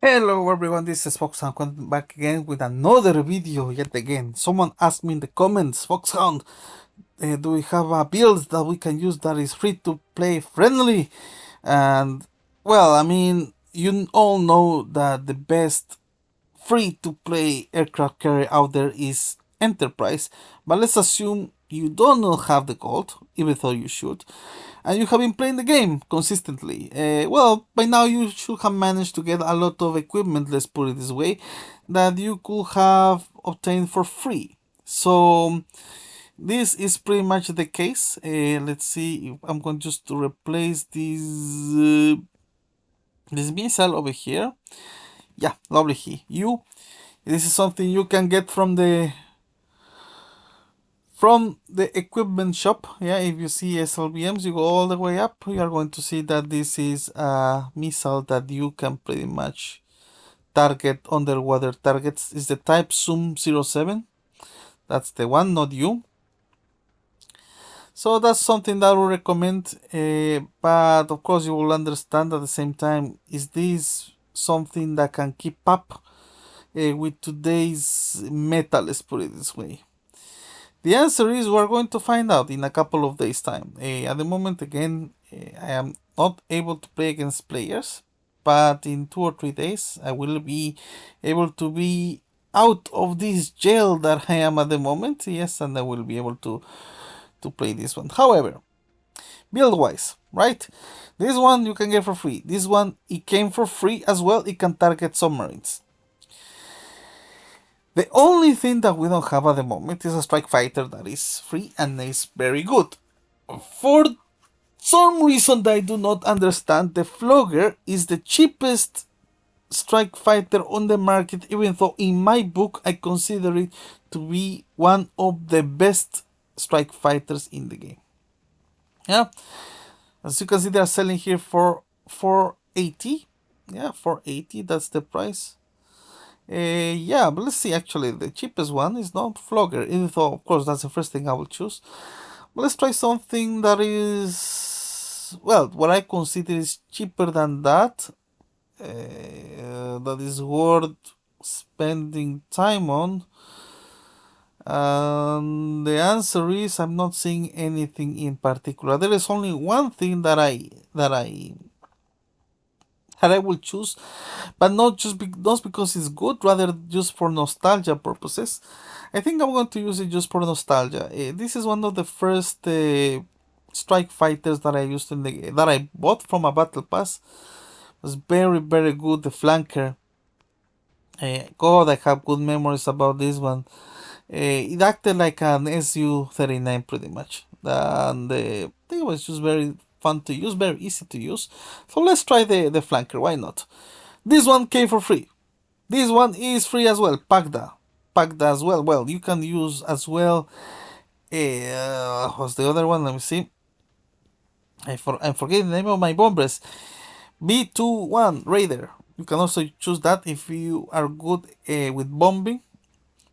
Hello everyone, this is Foxhound coming back again with another video yet again. Someone asked me in the comments, Foxhound, do we have a build that we can use that is free to play friendly? And well, I mean, you all know that the best free to play aircraft carrier out there is Enterprise, but let's assume you don't have the gold, even though you should, and you have been playing the game consistently. Well, by now you should have managed to get a lot of equipment, let's put it this way, that you could have obtained for free. So this is pretty much the case. Let's see if I'm going just to replace this missile over here. Yeah, lovely here. This is something you can get from the equipment shop. Yeah, if you see SLBMs, you go all the way up, you are going to see that this is a missile that you can pretty much target underwater targets. Is the type Sum-07. That's the one, not you. So that's something that I would recommend, but of course you will understand at the same time, is this something that can keep up with today's meta, let's put it this way. The answer is we're going to find out in a couple of days' time. At the moment, again, I am not able to play against players, but in 2 or 3 days, I will be able to be out of this jail that I am at the moment. Yes, and I will be able to play this one. However, build-wise, right? This one you can get for free. This one, it came for free as well. It can target submarines. The only thing that we don't have at the moment is a strike fighter that is free and is very good. For some reason that I do not understand, the Flogger is the cheapest strike fighter on the market, even though in my book I consider it to be one of the best strike fighters in the game. Yeah, as you can see, they are selling here for 480. Yeah, 480, that's the price. Yeah, but let's see. Actually, the cheapest one is not Flogger, even though, of course, that's the first thing I will choose. But let's try something that is, well, what I consider is cheaper than that. That is worth spending time on. And the answer is I'm not seeing anything in particular. There is only one thing that I will choose, but not because it's good, rather just for nostalgia purposes. I think I'm going to use it just for nostalgia. This is one of the first strike fighters that I used that I bought from a battle pass. It was very good. The flanker. God, I have good memories about this one. It acted like an Su-39 pretty much, and it was just very fun to use, very easy to use. So let's try the flanker, why not? This one came for free. This one is free as well, Pagda as well. Well, you can use as well, what's the other one? Let me see. I'm forgetting the name of my bombers. B-21 Raider. You can also choose that if you are good with bombing.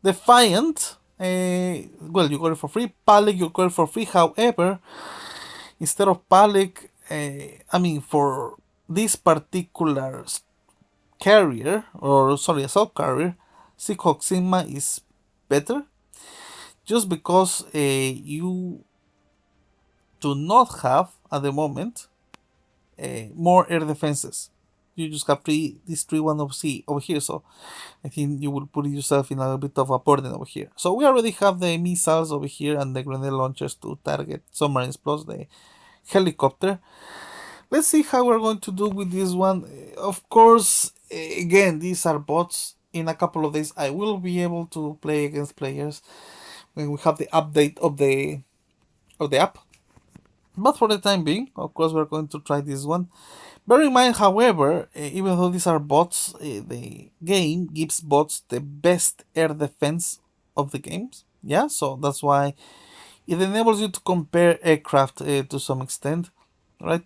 Defiant, well, you got it for free. Palik, you got it for free. However, instead of Palik, I mean, for this particular carrier, or sorry, assault carrier, Seahawk Sigma is better, just because you do not have at the moment more air defenses. You just have these 3-1 of C over here, so I think you will put yourself in a little bit of a burden over here. So we already have the missiles over here and the grenade launchers to target submarines plus the helicopter. Let's see how we're going to do with this one. Of course, again, these are bots. In a couple of days, I will be able to play against players when we have the update of the app. But for the time being, of course, we're going to try this one. Bear in mind, however, even though these are bots, the game gives bots the best air defense of the games. Yeah, so that's why it enables you to compare aircraft to some extent, right?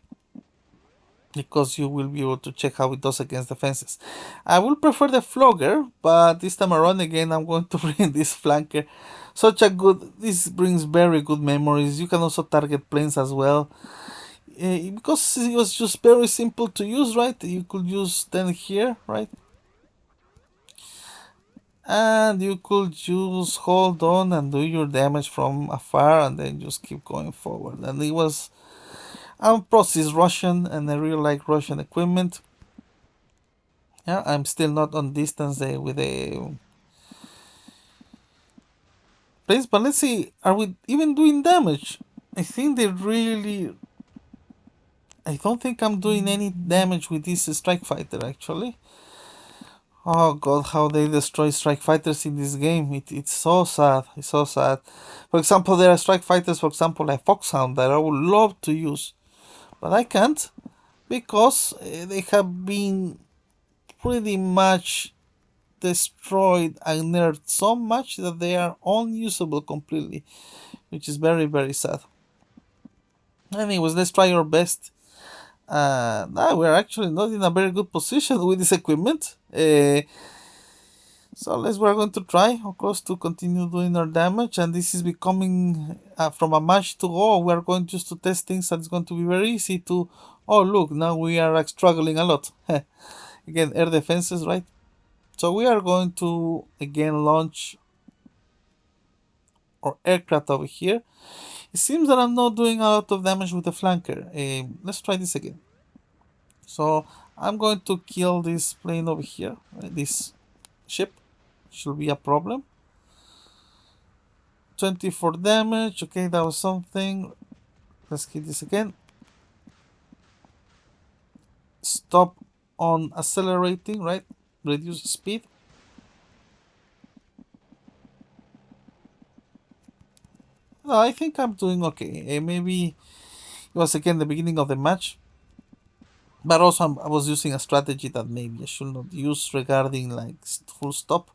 Because you will be able to check how it does against defenses. I will prefer the Flogger, but this time around again I'm going to bring this flanker. This brings very good memories. You can also target planes as well. Because it was just very simple to use, right? You could use 10 here, right? And you could just hold on and do your damage from afar and then just keep going forward. And it was, I'm process Russian and I really like Russian equipment. Yeah, I'm still not on distance with the place, but let's see, are we even doing damage? I think they really, I don't think I'm doing any damage with this strike fighter actually. Oh god, how they destroy strike fighters in this game. It's so sad. It's so sad. For example, there are strike fighters, for example, like Foxhound that I would love to use, but I can't because they have been pretty much destroyed and nerfed so much that they are unusable completely, which is very, very sad. Anyways, let's try our best. We're actually not in a very good position with this equipment. So we're going to try, of course, to continue doing our damage, and this is becoming from a match to we are going just to test things, and it's going to be very easy to. Oh look, now we are like, struggling a lot. Again, air defenses, right? So we are going to again launch our aircraft over here. It seems that I'm not doing a lot of damage with the flanker. Let's try this again. So I'm going to kill this plane over here, this ship. Should be a problem. 24 damage. Okay, that was something. Let's hit this again. Stop on accelerating, right? Reduce speed. No, I think I'm doing okay. Maybe it was again the beginning of the match. But also I was using a strategy that maybe I should not use regarding like full stop.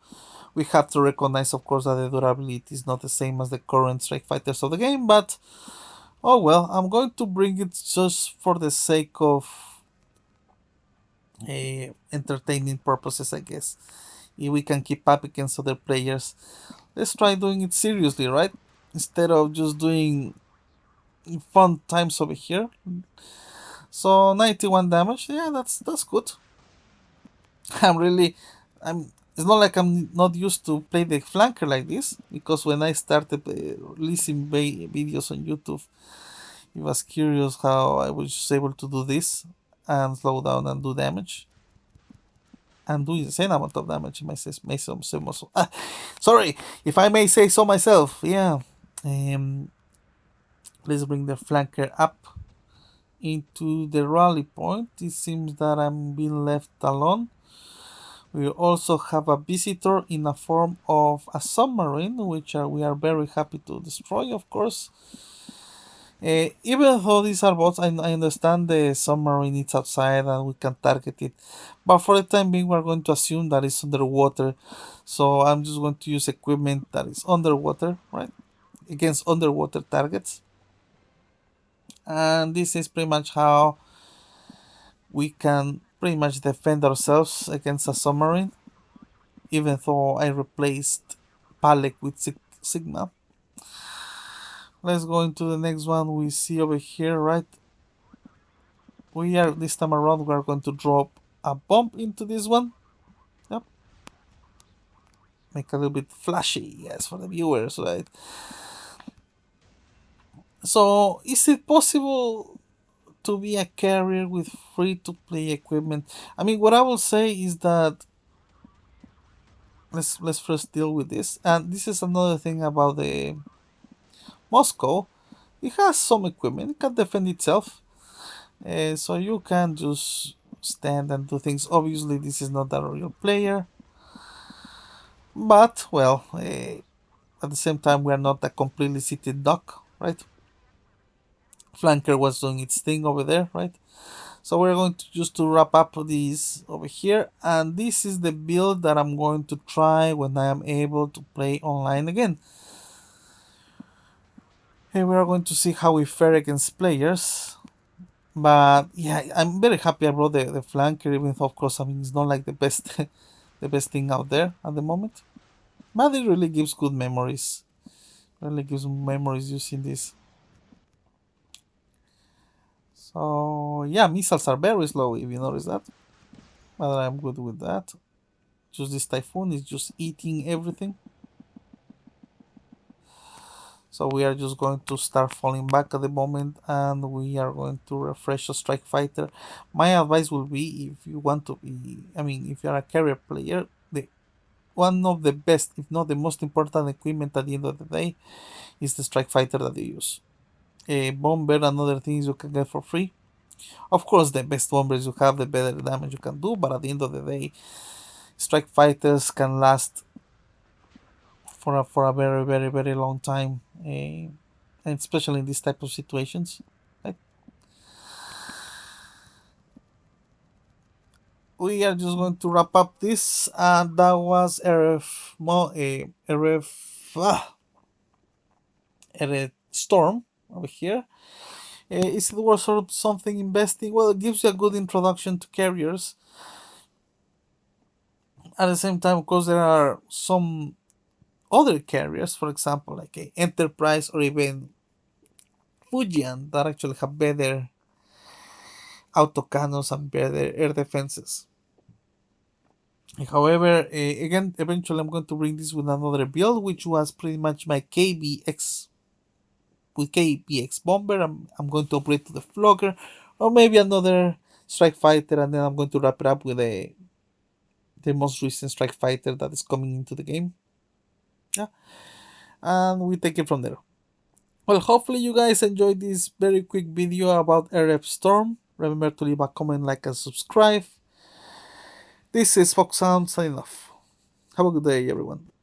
We have to recognize, of course, that the durability is not the same as the current strike fighters of the game, but oh well, I'm going to bring it just for the sake of entertaining purposes, I guess. If we can keep up against other players, let's try doing it seriously, right? Instead of just doing fun times over here. So 91 damage, yeah, that's good. I'm really, I'm. It's not like I'm not used to play the flanker like this because when I started releasing videos on YouTube, it was curious how I was able to do this and slow down and do damage and do the same amount of damage. Sorry, if I may say so myself. Yeah. Um, let's bring the flanker up into the rally point. It seems that I'm being left alone. We also have a visitor in the form of a submarine, which we are very happy to destroy, of course. Even though these are bots, I understand the submarine is outside and we can target it. But for the time being, we're going to assume that it's underwater. So I'm just going to use equipment that is underwater, right? Against underwater targets. And this is pretty much how we can pretty much defend ourselves against a submarine. Even though I replaced Palek with Sigma. Let's go into the next one we see over here, right? We are, this time around, we are going to drop a bomb into this one. Yep. Make a little bit flashy, yes, for the viewers, right? So, is it possible to be a carrier with free-to-play equipment? I mean, what I will say is that let's first deal with this, and this is another thing about the Moscow. It has some equipment; it can defend itself. So you can just stand and do things. Obviously, this is not a real player, but well, at the same time, we are not a completely seated duck, right? Flanker was doing its thing over there, right? So we're going to just to wrap up these over here, and this is the build that I'm going to try when I am able to play online again. Here we are going to see how we fare against players. But yeah, I'm very happy I brought the flanker, even though of course I mean it's not like the best the best thing out there at the moment. But it really gives good memories. Really gives memories using this. So yeah, missiles are very slow if you notice that. But I'm good with that. Just this typhoon is just eating everything. So we are just going to start falling back at the moment, and we are going to refresh a strike fighter. My advice will be, if you want to be, I mean, if you are a carrier player, the one of the best, if not the most important equipment at the end of the day, is the strike fighter that you use. A bomber and other things you can get for free. Of course, the best bombers you have, the better damage you can do. But at the end of the day, strike fighters can last for a very very long time, and especially in these type of situations. Right? We are just going to wrap up this, and that was RF Storm over here. Is it worth sort of something investing? Well, it gives you a good introduction to carriers. At the same time, of course, there are some other carriers, for example, like Enterprise or even Fujian, that actually have better autocannons and better air defenses. However, again, eventually I'm going to bring this with another build, which was pretty much my KBX. With KBX Bomber, I'm going to upgrade to the Flogger, or maybe another Strike Fighter, and then I'm going to wrap it up with the most recent Strike Fighter that is coming into the game. Yeah, and we take it from there. Well, hopefully you guys enjoyed this very quick video about RF Storm. Remember to leave a comment, like, and subscribe. This is Foxhound signing off. Have a good day, everyone.